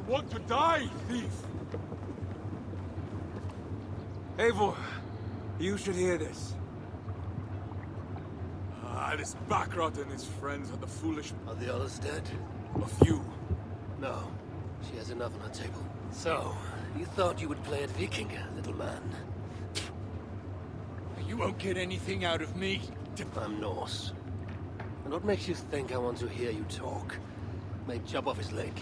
Want to die, thief? Eivor, you should hear this. This Backrot and his friends are the foolish... Are the others dead? A few. No. She has enough on her table. So, you thought you would play at Viking, little man. You won't get anything out of me. I'm Norse. And what makes you think I want to hear you talk? May chop off his leg.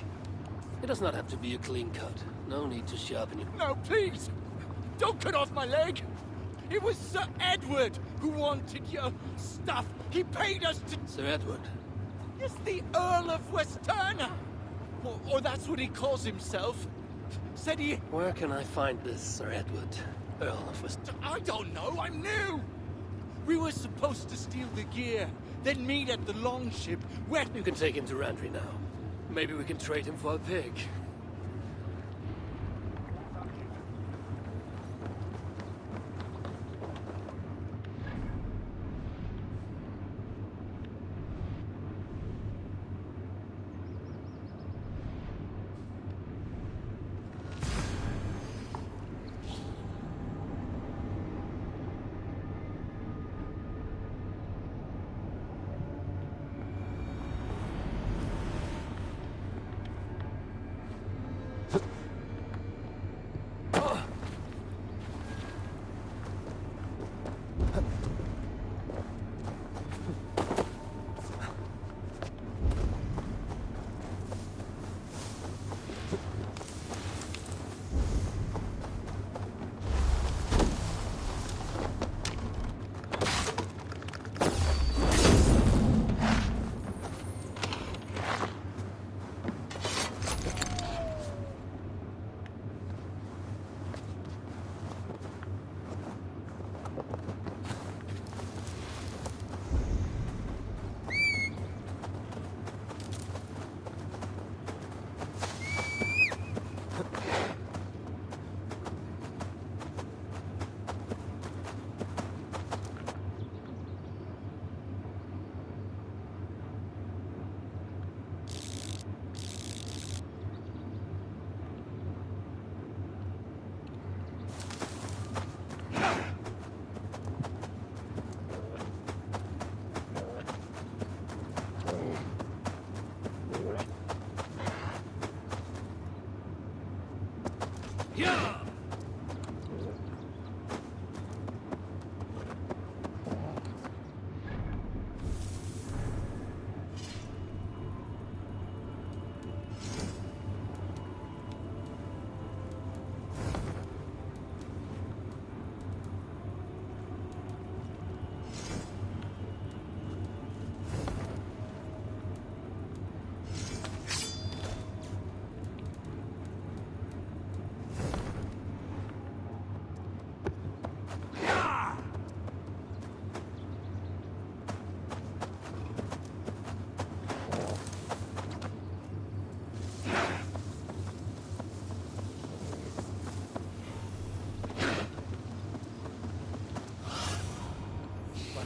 It does not have to be a clean cut. No need to sharpen your... No, please! Don't cut off my leg! It was Sir Edward who wanted your stuff. He paid us to... Sir Edward? Yes, the Earl of Westerna. Or that's what he calls himself. Said he... Where can I find this Sir Edward, Earl of Westerna? I don't know, I'm new! We were supposed to steal the gear, then meet at the longship where... You can take him to Randri now. Maybe we can trade him for a pig.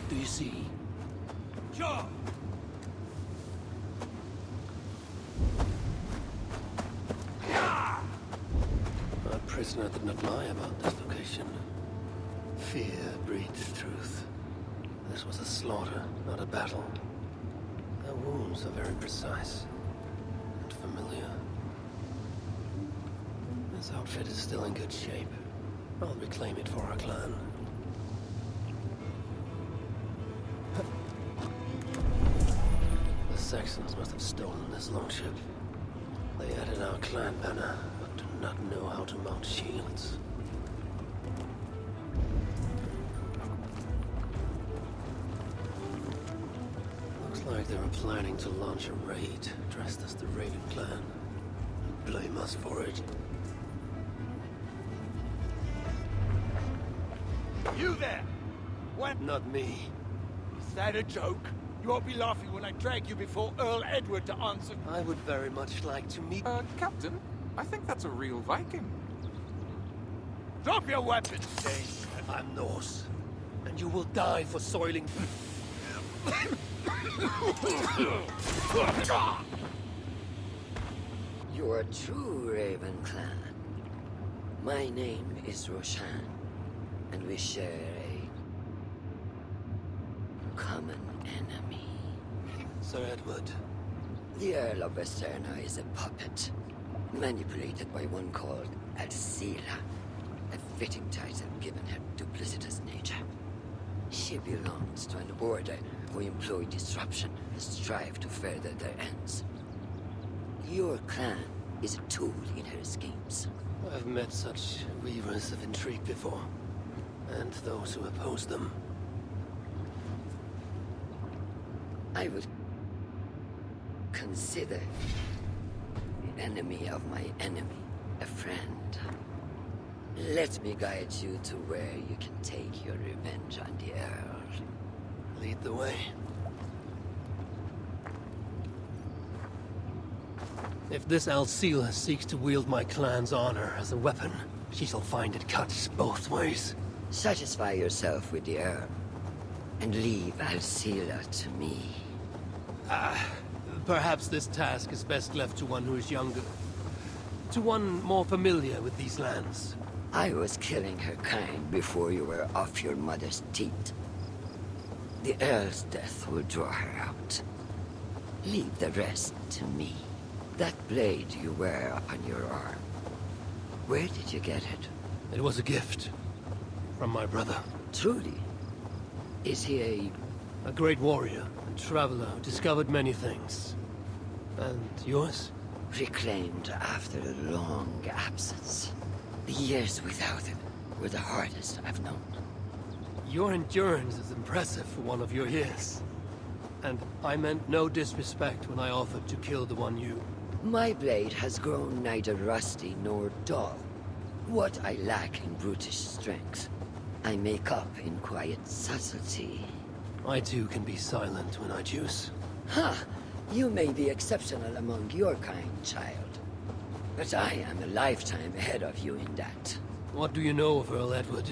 Do you see? Sure. Our prisoner did not lie about this location. Fear breeds truth. This was a slaughter, not a battle. Their wounds are very precise and familiar. This outfit is still in good shape. I'll reclaim it for our clan. The Saxons must have stolen this longship. They added our clan banner, but do not know how to mount shields. Looks like they were planning to launch a raid, dressed as the Raven clan, and blame us for it. You there! What? Not me. Is that a joke? You won't be laughing when I drag you before Earl Edward to answer. I would very much like to meet... Captain, I think that's a real Viking. Drop your weapons, Dane. I'm Norse, and you will die for soiling... Your true Raven clan. My name is Roshan, and we share a common enemy. Sir Edward. The Earl of Westerna is a puppet, manipulated by one called Alcila, a fitting title given her duplicitous nature. She belongs to an order who employ disruption and strive to further their ends. Your clan is a tool in her schemes. I've met such weavers of intrigue before, and those who oppose them. I would consider the enemy of my enemy a friend. Let me guide you to where you can take your revenge on the Earl. Lead the way. If this Alcila seeks to wield my clan's honor as a weapon, she shall find it cuts both ways. Satisfy yourself with the Earl, and leave Alcila to me. Perhaps this task is best left to one who is younger. To one more familiar with these lands. I was killing her kind before you were off your mother's teat. The Earl's death will draw her out. Leave the rest to me. That blade you wear upon your arm. Where did you get it? It was a gift. From my brother. Truly? Is he A great warrior and traveler who discovered many things. And yours? reclaimed after a long absence? The years without him were the hardest I've known. Your endurance is impressive for one of your years. And I meant no disrespect when I offered to kill the one you... My blade has grown neither rusty nor dull. What I lack in brutish strength, I make up in quiet subtlety. I too can be silent when I choose. Ha! You may be exceptional among your kind, child. But I am a lifetime ahead of you in that. What do you know of Earl Edward?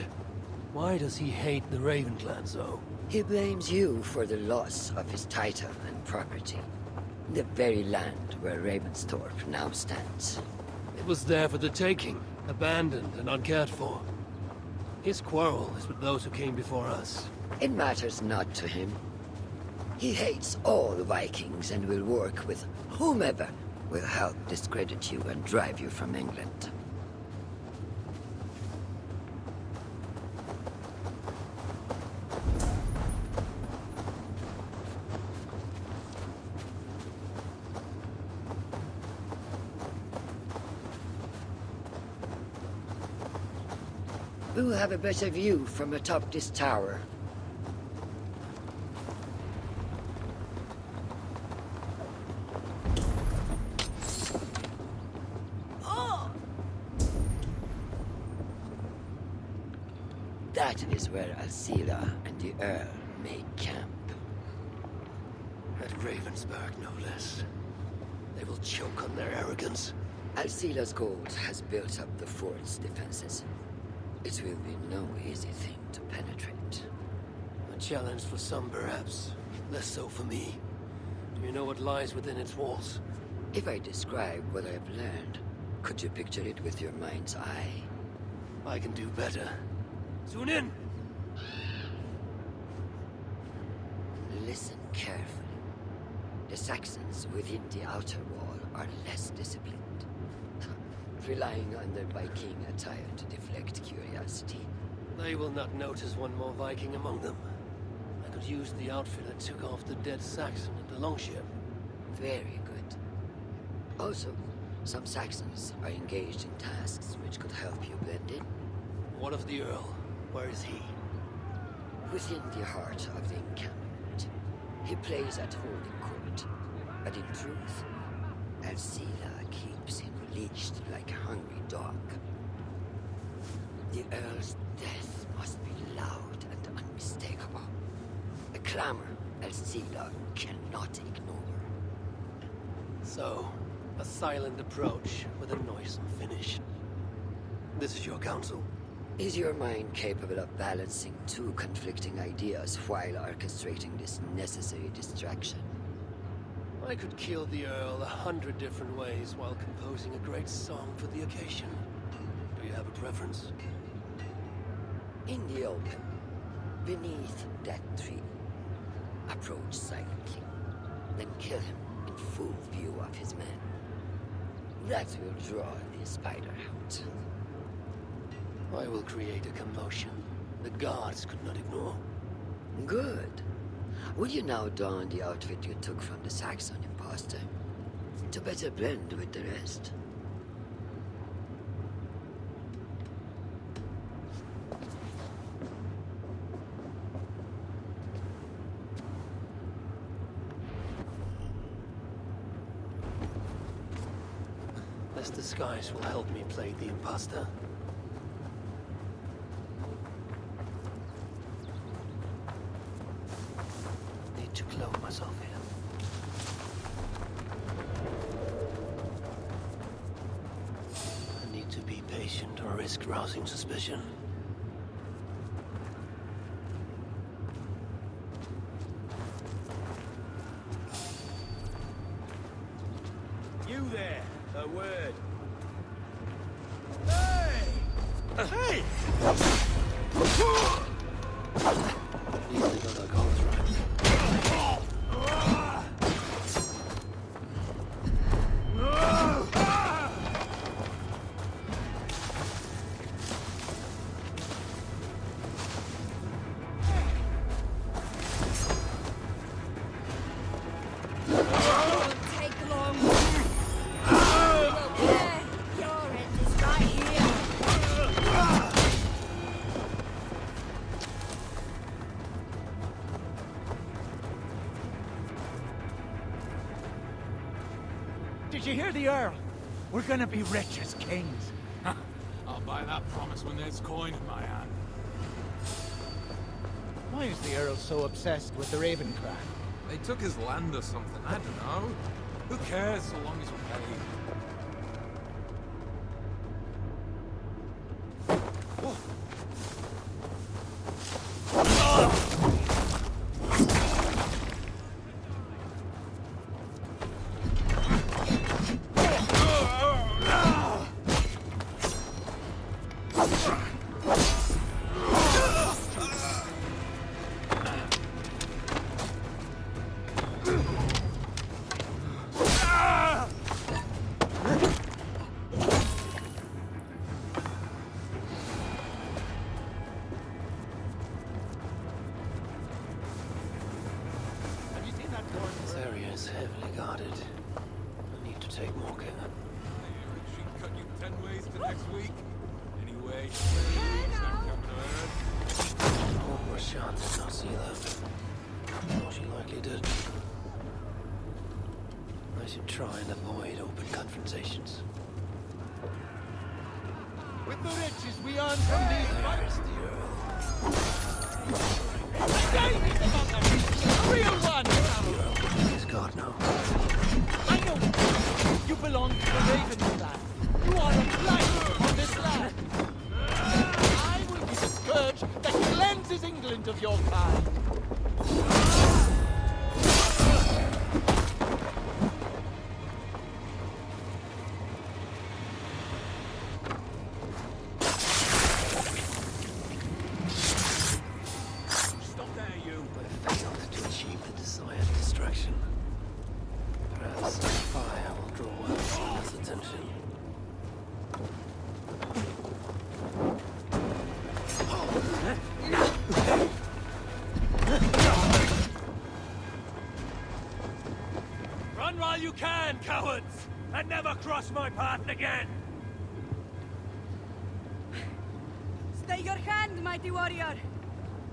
Why does he hate the Raven clan so? He blames you for the loss of his title and property. The very land where Ravensthorpe now stands. It was there for the taking, abandoned and uncared for. His quarrel is with those who came before us. It matters not to him. He hates all Vikings and will work with whomever will help discredit you and drive you from England. We'll have a better view from atop this tower. That is where Alcila and the Earl made camp. At Ravensburg, no less. They will choke on their arrogance. Alcila's gold has built up the fort's defenses. It will be no easy thing to penetrate. A challenge for some, perhaps. Less so for me. Do you know what lies within its walls? If I describe what I've learned, could you picture it with your mind's eye? I can do better. Tune in! Listen carefully. The Saxons within the outer wall are less disciplined, relying on their Viking attire to deflect curiosity. They will not notice one more Viking among them. I could use the outfit that took off the dead Saxon at the longship. Very good. Also, some Saxons are engaged in tasks which could help you blend in. What of the Earl? Where is he? Within the heart of the encampment. He plays at holy court, but in truth, Alcila keeps him leashed like a hungry dog. The Earl's death must be loud and unmistakable. A clamor Alcila cannot ignore. So, a silent approach with a noisome finish. This is your counsel? Is your mind capable of balancing two conflicting ideas while orchestrating this necessary distraction? I could kill the Earl 100 different ways while composing a great song for the occasion. Do you have a preference? In the open, beneath that tree. Approach silently, then kill him in full view of his men. That will draw the spider out. I will create a commotion the guards could not ignore. Good. Will you now don the outfit you took from the Saxon imposter? To better blend with the rest. This disguise will help me play the imposter. Need to clothe myself here. I need to be patient or risk rousing suspicion. You there, a word. Hey! Hey! Easily got our goals right. Take long. Okay, your end is right here. Did you hear the Earl? We're gonna be rich as kings. I'll buy that promise when there's coin in my hand. Why is the Earl so obsessed with the Ravencraft? They took his land or something, I don't know. Who cares so long as we pay? Have you seen that This dwarf? area is heavily guarded. I need to take more care. She can cut you 10 ways to next week. Anyway, next time come to Earth. Oh, Roshan did not see that. No, she likely did. I should try and avoid open confrontations. With the riches we earn from these There's the Earl. babies among them! Real one! He's God now. I know! You belong to the Ravenclaft. You are a blight on this land. I will be the scourge that cleanses England of your kind. Stop there, you. I failed to achieve the desired distraction. Perhaps fire will draw Elsa's attention. Run while you can, cowards! And never cross my path again! Stay your hand, mighty warrior.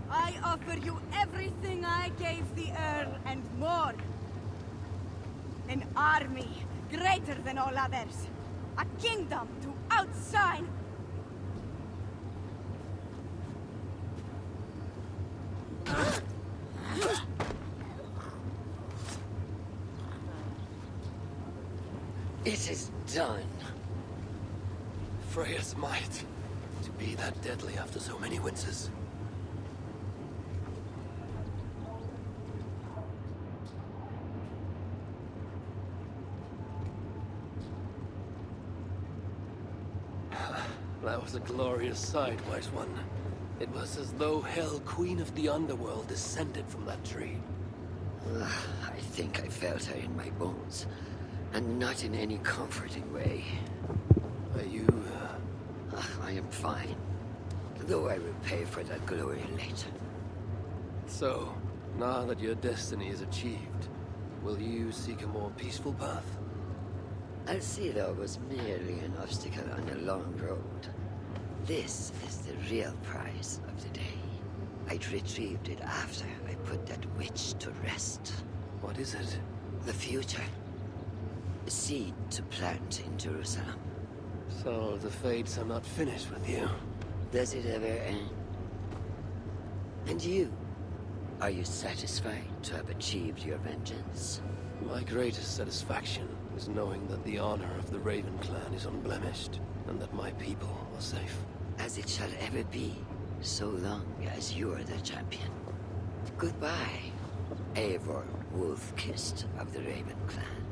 I offer you everything I gave the Earl and more. An army greater than all others. A kingdom to outshine. It is done. Freya's might. To be that deadly after so many winces. That was a glorious sight, Wise One. It was as though Hell, Queen of the Underworld, descended from that tree. I think I felt her in my bones, and not in any comforting way. Are you... I am fine, though I will pay for that glory later. So, now that your destiny is achieved, will you seek a more peaceful path? Alcila was merely an obstacle on a long road. This is the real prize of the day. I'd retrieved it after I put that witch to rest. What is it? The future. A seed to plant in Jerusalem. So, the fates are not finished with you. Does it ever end? And you? Are you satisfied to have achieved your vengeance? My greatest satisfaction is knowing that the honor of the Raven clan is unblemished, and that my people are safe. As it shall ever be, so long as you are the champion. Goodbye, Eivor Wolf-Kissed of the Raven clan.